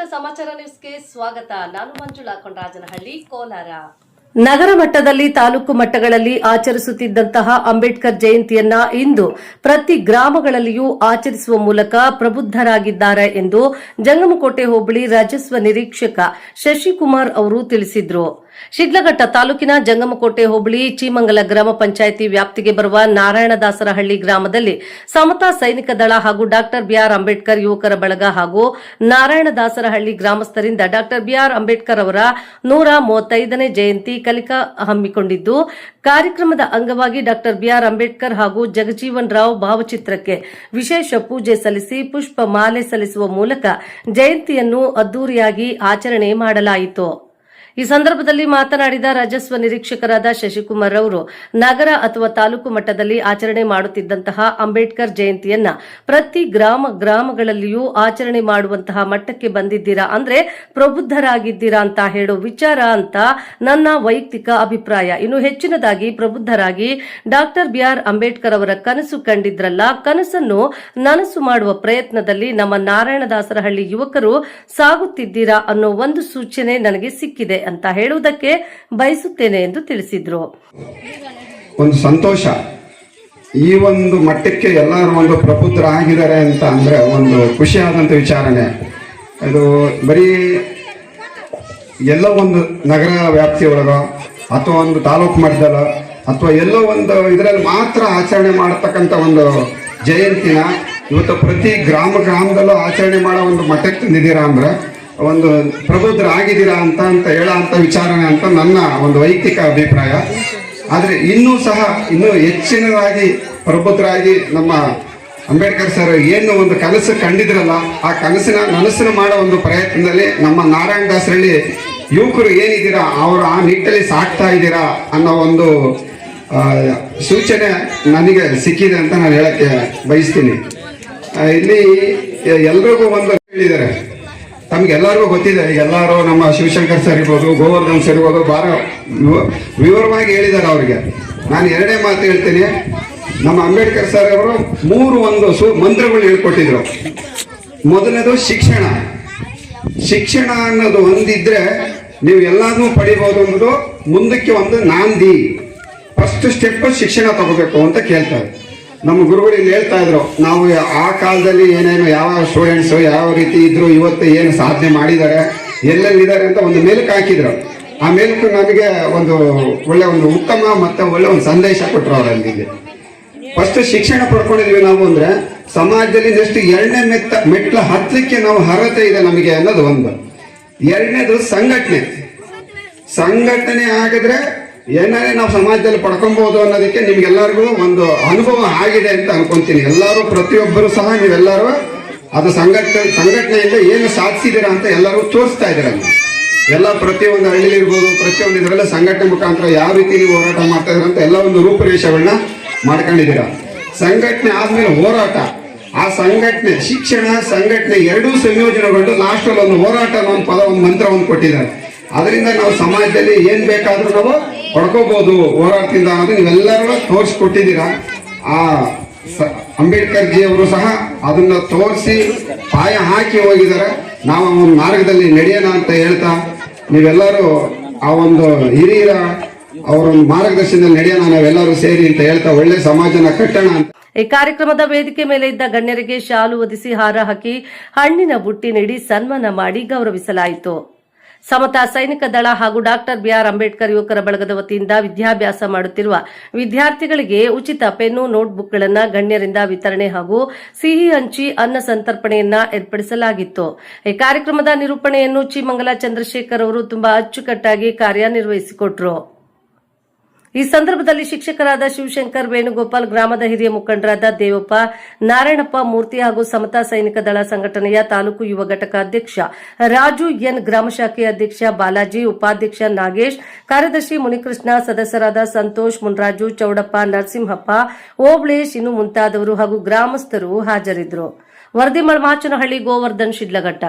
ಶಿಡ್ಲಘಟ್ಟ ಸಮಾಚಾರ ನ್ಯೂಸ್ಗೆ ಸ್ವಾಗತ. ನಾನು ಮಂಜುಳಾ ಕೊಂಡರಾಜನಹಳ್ಳಿ, ಕೋಲಾರ. ನಗರ ಮಟ್ಟದಲ್ಲಿ ತಾಲೂಕು ಮಟ್ಟಗಳಲ್ಲಿ ಆಚರಿಸುತ್ತಿದ್ದಂತಹ ಅಂಬೇಡ್ಕರ್ ಜಯಂತಿಯನ್ನ ಇಂದು ಪ್ರತಿ ಗ್ರಾಮಗಳಲ್ಲಿಯೂ ಆಚರಿಸುವ ಮೂಲಕ ಪ್ರಬುದ್ಧರಾಗಿದ್ದಾರೆ ಎಂದು ಜಂಗಮಕೋಟೆ ಹೋಬಳಿ ರಾಜಸ್ವ ನಿರೀಕ್ಷಕ ಶಶಿಕುಮಾರ್ ಅವರು ತಿಳಿಸಿದರು. ಶಿಡ್ಲಘಟ್ಟ ತಾಲೂಕಿನ ಜಂಗಮಕೋಟೆ ಹೋಬಳಿ ಚೀಮಂಗಲ ಗ್ರಾಮ ಪಂಚಾಯಿತಿ ವ್ಯಾಪ್ತಿಗೆ ಬರುವ ನಾರಾಯಣದಾಸರಹಳ್ಳಿ ಗ್ರಾಮದಲ್ಲಿ ಸಮತಾ ಸೈನಿಕ ದಳ ಹಾಗೂ ಡಾ ಬಿಆರ್ ಅಂಬೇಡ್ಕರ್ ಯುವಕರ ಬಳಗ ಹಾಗೂ ನಾರಾಯಣದಾಸರಹಳ್ಳಿ ಗ್ರಾಮಸ್ಥರಿಂದ ಡಾ ಬಿಆರ್ ಅಂಬೇಡ್ಕರ್ ಅವರ 135ನೇ ಜಯಂತಿ ಕಲಿಕಾ ಹಮ್ಮಿಕೊಂಡಿದ್ದು, ಕಾರ್ಯಕ್ರಮದ ಅಂಗವಾಗಿ ಡಾ ಬಿಆರ್ ಅಂಬೇಡ್ಕರ್ ಹಾಗೂ ಜಗಜೀವನ್ ರಾವ್ ಭಾವಚಿತ್ರಕ್ಕೆ ವಿಶೇಷ ಪೂಜೆ ಸಲ್ಲಿಸಿ ಪುಷ್ಪ ಮಾಲೆ ಸಲ್ಲಿಸುವ ಮೂಲಕ ಜಯಂತಿಯನ್ನು ಅದ್ದೂರಿಯಾಗಿ ಆಚರಣೆ ಮಾಡಲಾಯಿತು. ಈ ಸಂದರ್ಭದಲ್ಲಿ ಮಾತನಾಡಿದ ರಾಜಸ್ವ ನಿರೀಕ್ಷಕರಾದ ಶಶಿಕುಮಾರ್ ಅವರು, ನಗರ ಅಥವಾ ತಾಲೂಕು ಮಟ್ಟದಲ್ಲಿ ಆಚರಣೆ ಮಾಡುತ್ತಿದ್ದಂತಹ ಅಂಬೇಡ್ಕರ್ ಜಯಂತಿಯನ್ನ ಪ್ರತಿ ಗ್ರಾಮಗಳಲ್ಲಿಯೂ ಆಚರಣೆ ಮಾಡುವಂತಹ ಮಟ್ಟಕ್ಕೆ ಬಂದಿದ್ದೀರಾ ಅಂದ್ರೆ ಪ್ರಬುದ್ಧರಾಗಿದ್ದೀರಾ ಅಂತ ಹೇಳೋ ವಿಚಾರ ಅಂತ ನನ್ನ ವೈಯಕ್ತಿಕ ಅಭಿಪ್ರಾಯ. ಇನ್ನು ಹೆಚ್ಚಿನದಾಗಿ ಪ್ರಬುದ್ಧರಾಗಿ ಡಾಕ್ಟರ್ ಬಿಆರ್ ಅಂಬೇಡ್ಕರ್ ಅವರ ಕನಸು ಕಂಡಿದ್ರಲ್ಲ, ಕನಸನ್ನು ನನಸು ಮಾಡುವ ಪ್ರಯತ್ನದಲ್ಲಿ ನಮ್ಮ ನಾರಾಯಣದಾಸರಹಳ್ಳಿ ಯುವಕರು ಸಾಗುತ್ತಿದ್ದೀರಾ ಅನ್ನೋ ಒಂದು ಸೂಚನೆ ನನಗೆ ಸಿಕ್ಕಿದೆ ಅಂತ ಹೇಳುವುದಕ್ಕೆ ಬಯಸುತ್ತೇನೆ ಎಂದು ತಿಳಿಸಿದ್ರು. ಒಂದು ಸಂತೋಷ, ಈ ಒಂದು ಮಟ್ಟಕ್ಕೆ ಎಲ್ಲರೂ ಒಂದು ಪ್ರಬುದ್ಧರಾಗಿದ್ದಾರೆ ಅಂತ ಅಂದ್ರೆ ಒಂದು ಖುಷಿಯಾದಂತ ವಿಚಾರನೆ. ಇದು ಬರೀ ಎಲ್ಲೋ ಒಂದು ನಗರ ವ್ಯಾಪ್ತಿಯೊಳಗ ಅಥವಾ ಒಂದು ತಾಲೂಕು ಮಟ್ಟದಲ್ಲ ಅಥವಾ ಎಲ್ಲೋ ಒಂದು ಇದರಲ್ಲಿ ಮಾತ್ರ ಆಚರಣೆ ಮಾಡತಕ್ಕಂಥ ಒಂದು ಜಯಂತಿನ ಇವತ್ತು ಪ್ರತಿ ಗ್ರಾಮದಲ್ಲೂ ಆಚರಣೆ ಮಾಡೋ ಒಂದು ಮಟ್ಟಕ್ಕೆ ತಂದಿದ್ದೀರಾ ಅಂದ್ರೆ ಒಂದು ಪ್ರಬುದ್ಧರಾಗಿದ್ದೀರಾ ಅಂತ ಹೇಳೋ ಅಂತ ವಿಚಾರಣೆ ಅಂತ ನನ್ನ ಒಂದು ವೈಯಕ್ತಿಕ ಅಭಿಪ್ರಾಯ. ಆದರೆ ಇನ್ನೂ ಹೆಚ್ಚಿನದಾಗಿ ಪ್ರಬುದ್ಧರಾಗಿ ನಮ್ಮ ಅಂಬೇಡ್ಕರ್ ಸರ್ ಏನು ಒಂದು ಕನಸು ಕಂಡಿದ್ರಲ್ಲ, ಆ ನನಸನ್ನು ಮಾಡೋ ಒಂದು ಪ್ರಯತ್ನದಲ್ಲಿ ನಮ್ಮ ನಾರಾಯಣದಾಸರಳ್ಳಿ ಯುವಕರು ಏನಿದ್ದೀರಾ ಅವರು ಆ ನಿಟ್ಟಲ್ಲಿ ಸಾಕ್ತಾ ಇದ್ದೀರಾ ಅನ್ನೋ ಒಂದು ಸೂಚನೆ ನನಗೆ ಸಿಕ್ಕಿದೆ ಅಂತ ನಾನು ಹೇಳಕ್ಕೆ ಬಯಸ್ತೀನಿ. ಇಲ್ಲಿ ಎಲ್ರಿಗೂ ಒಂದು ಹೇಳಿದ್ದಾರೆ, ತಮ್ಗೆಲ್ಲರಿಗೂ ಗೊತ್ತಿದೆ. ಈಗ ಎಲ್ಲರೂ ನಮ್ಮ ಶಿವಶಂಕರ್ ಸರ್ ಇರ್ಬೋದು, ಗೋವರ್ಧನ್ ಸರ್ ಇರ್ಬೋದು, ಭಾಳ ವಿವರವಾಗಿ ಹೇಳಿದ್ದಾರೆ. ಅವ್ರಿಗೆ ನಾನು ಎರಡೇ ಮಾತು ಹೇಳ್ತೀನಿ. ನಮ್ಮ ಅಂಬೇಡ್ಕರ್ ಸರ್ ಅವರು 3 ಮಂತ್ರಗಳು ಹೇಳ್ಕೊಟ್ಟಿದ್ರು. ಮೊದಲನೇದು ಶಿಕ್ಷಣ ಅನ್ನೋದು ಒಂದಿದ್ರೆ ನೀವು ಎಲ್ಲಾದ್ರೂ ಪಡಿಬಹುದು ಅನ್ನೋದು ಮುಂದಕ್ಕೆ ಒಂದು ನಾಂದಿ. ಫಸ್ಟ್ ಸ್ಟೆಪ್ ಶಿಕ್ಷಣ ತಗೋಬೇಕು ಅಂತ ಕೇಳ್ತಾರೆ. ನಮ್ಮ ಗುರುಗಳು ಇಲ್ಲಿ ಹೇಳ್ತಾ ಇದ್ರು, ನಾವು ಆ ಕಾಲದಲ್ಲಿ ಏನೇನು ಯಾವ ಸ್ಟೂಡೆಂಟ್ಸ್ ಯಾವ ರೀತಿ ಇದ್ರು, ಇವತ್ತು ಏನು ಸಾಧನೆ ಮಾಡಿದ್ದಾರೆ, ಎಲ್ಲೆಲ್ಲಿದ್ದಾರೆ ಅಂತ ಒಂದು ಮೆಲುಕು ಹಾಕಿದ್ರು. ಆ ಮೆಲುಕು ನಮಗೆ ಒಂದು ಒಳ್ಳೆ ಒಂದು ಉತ್ತಮ ಮತ್ತೆ ಒಳ್ಳೆ ಒಂದು ಸಂದೇಶ ಕೊಟ್ಟರು ಅವರಲ್ಲಿ. ಫಸ್ಟ್ ಶಿಕ್ಷಣ ಪಡ್ಕೊಂಡಿದ್ವಿ ನಾವು ಅಂದ್ರೆ ಸಮಾಜದಲ್ಲಿ ನೆಕ್ಸ್ಟ್ 2ನೇ ಮೆಟ್ಲ ಹತ್ತಲಿಕ್ಕೆ ನಾವು ಅರ್ಹತೆ ಇದೆ ನಮಗೆ ಅನ್ನೋದು ಒಂದು. 2ನೇದು ಸಂಘಟನೆ ಆಗಿದ್ರೆ ಏನಾರೇ ನಾವು ಸಮಾಜದಲ್ಲಿ ಪಡ್ಕೊಬಹುದು ಅನ್ನೋದಕ್ಕೆ ನಿಮ್ಗೆಲ್ಲರಿಗೂ ಒಂದು ಅನುಭವ ಆಗಿದೆ ಅಂತ ಅನ್ಕೊಂತೀನಿ. ಎಲ್ಲರೂ ಪ್ರತಿಯೊಬ್ಬರು ಸಹ ನೀವೆಲ್ಲರೂ ಅದು ಸಂಘಟನೆಯಿಂದ ಏನು ಸಾಧಿಸಿದ್ದೀರಾ ಅಂತ ಎಲ್ಲರೂ ತೋರಿಸ್ತಾ ಇದ್ದೀರ. ಎಲ್ಲ ಪ್ರತಿಯೊಂದು ಹಳ್ಳಿಲಿ ಇರ್ಬೋದು, ಪ್ರತಿಯೊಂದು ಇದರಲ್ಲ ಸಂಘಟನೆ ಮುಖಾಂತರ ಯಾವ ರೀತಿ ನೀವು ಹೋರಾಟ ಮಾಡ್ತಾ ಇದ್ದೀರ ಅಂತ ಎಲ್ಲ ಒಂದು ರೂಪುರೇಷೆಗಳನ್ನ ಮಾಡ್ಕೊಂಡಿದ್ದೀರಾ. ಸಂಘಟನೆ ಆದ್ಮೇಲೆ ಹೋರಾಟ, ಆ ಸಂಘಟನೆ ಶಿಕ್ಷಣ ಸಂಘಟನೆ ಎರಡೂ ಸಂಯೋಜನೆಗೊಂಡು ಲಾಸ್ಟಲ್ಲಿ ಒಂದು ಹೋರಾಟ ಅನ್ನೋ ಒಂದು ಪದ ಒಂದು ಮಂತ್ರವನ್ನು ಕೊಟ್ಟಿದ್ದಾರೆ. ಅದರಿಂದ ನಾವು ಸಮಾಜದಲ್ಲಿ ಏನ್ ಬೇಕಾದ್ರೂ ನಾವು ಪಡ್ಕೋಬಹುದು ಹೋರಾಟದಿಂದ ಅನ್ನೋದು ನೀವೆಲ್ಲರೂ ತೋರಿಸ್ಕೊಟ್ಟಿದ್ದೀರಾ. ಆ ಅಂಬೇಡ್ಕರ್ ಜಿ ಅವರು ಸಹ ಅದನ್ನ ತೋರಿಸಿ ಪಾಯ ಹಾಕಿ ಹೋಗಿದ್ದಾರೆ. ನಾವು ಒಂದು ಮಾರ್ಗದಲ್ಲಿ ನಡೆಯೋಣ ಅಂತ ಹೇಳ್ತಾ ನೀವೆಲ್ಲರೂ ಆ ಒಂದು ಹಿರಿಯರ ಅವರ ಮಾರ್ಗದರ್ಶನದಲ್ಲಿ ನಡೆಯೋಣ ನಾವೆಲ್ಲರೂ ಸೇರಿ ಅಂತ ಹೇಳ್ತಾ ಒಳ್ಳೆ ಸಮಾಜನ ಕಟ್ಟೋಣ ಅಂತ. ಈ ಕಾರ್ಯಕ್ರಮದ ವೇದಿಕೆ ಮೇಲೆ ಇದ್ದ ಗಣ್ಯರಿಗೆ ಶಾಲು ಹೊದಿಸಿ ಹಾರ ಹಾಕಿ ಹಣ್ಣಿನ ಬುಟ್ಟಿ ನೀಡಿ ಸನ್ಮಾನ ಮಾಡಿ ಗೌರವಿಸಲಾಯಿತು. ಸಮತಾ ಸೈನಿಕ ದಳ ಹಾಗೂ ಡಾ ಬಿಆರ್ ಅಂಬೇಡ್ಕರ್ ಯುವಕರ ಬಳಗದ ವತಿಯಿಂದ ವಿದ್ಯಾಭ್ಯಾಸ ಮಾಡುತ್ತಿರುವ ವಿದ್ಯಾರ್ಥಿಗಳಿಗೆ ಉಚಿತ ಪೆನ್ನು ನೋಟ್ಬುಕ್ಗಳನ್ನು ಗಣ್ಯರಿಂದ ವಿತರಣೆ ಹಾಗೂ ಸಿಹಿ ಹಂಚಿ ಅನ್ನ ಸಂತರ್ಪಣೆಯನ್ನ ಏರ್ಪಡಿಸಲಾಗಿತ್ತು. ಈ ಕಾರ್ಯಕ್ರಮದ ನಿರೂಪಣೆಯನ್ನು ಚೀಮಂಗಲ ಚಂದ್ರಶೇಖರ್ ಅವರು ತುಂಬಾ ಅಚ್ಚುಕಟ್ಟಾಗಿ ಕಾರ್ಯನಿರ್ವಹಿಸಿಕೊಟ್ರು. ಈ ಸಂದರ್ಭದಲ್ಲಿ ಶಿಕ್ಷಕರಾದ ಶಿವಶಂಕರ್, ವೇಣುಗೋಪಾಲ್, ಗ್ರಾಮದ ಹಿರಿಯ ಮುಖಂಡರಾದ ದೇವಪ್ಪ, ನಾರಾಯಣಪ್ಪ ಮೂರ್ತಿ ಹಾಗೂ ಸಮತಾ ಸೈನಿಕ ದಳ ಸಂಘಟನೆಯ ತಾಲೂಕು ಯುವ ಘಟಕ ಅಧ್ಯಕ್ಷ ರಾಜು ಎನ್, ಗ್ರಾಮ ಶಾಖೆಯ ಅಧ್ಯಕ್ಷ ಬಾಲಾಜಿ, ಉಪಾಧ್ಯಕ್ಷ ನಾಗೇಶ್, ಕಾರ್ಯದರ್ಶಿ ಮುನಿಕೃಷ್ಣ, ಸದಸ್ಯರಾದ ಸಂತೋಷ್, ಮುನ್ರಾಜು, ಚೌಡಪ್ಪ, ನರಸಿಂಹಪ್ಪ, ಓಬಳೇಶ್ ಇನ್ನು ಮುಂತಾದವರು ಹಾಗೂ ಗ್ರಾಮಸ್ಥರು ಹಾಜರಿದ್ದರು. ವರದಿ ಮಳಮಾಚನಹಳ್ಳಿ, ಗೋವರ್ಧನ್, ಶಿಡ್ಲಘಟ್ಟ.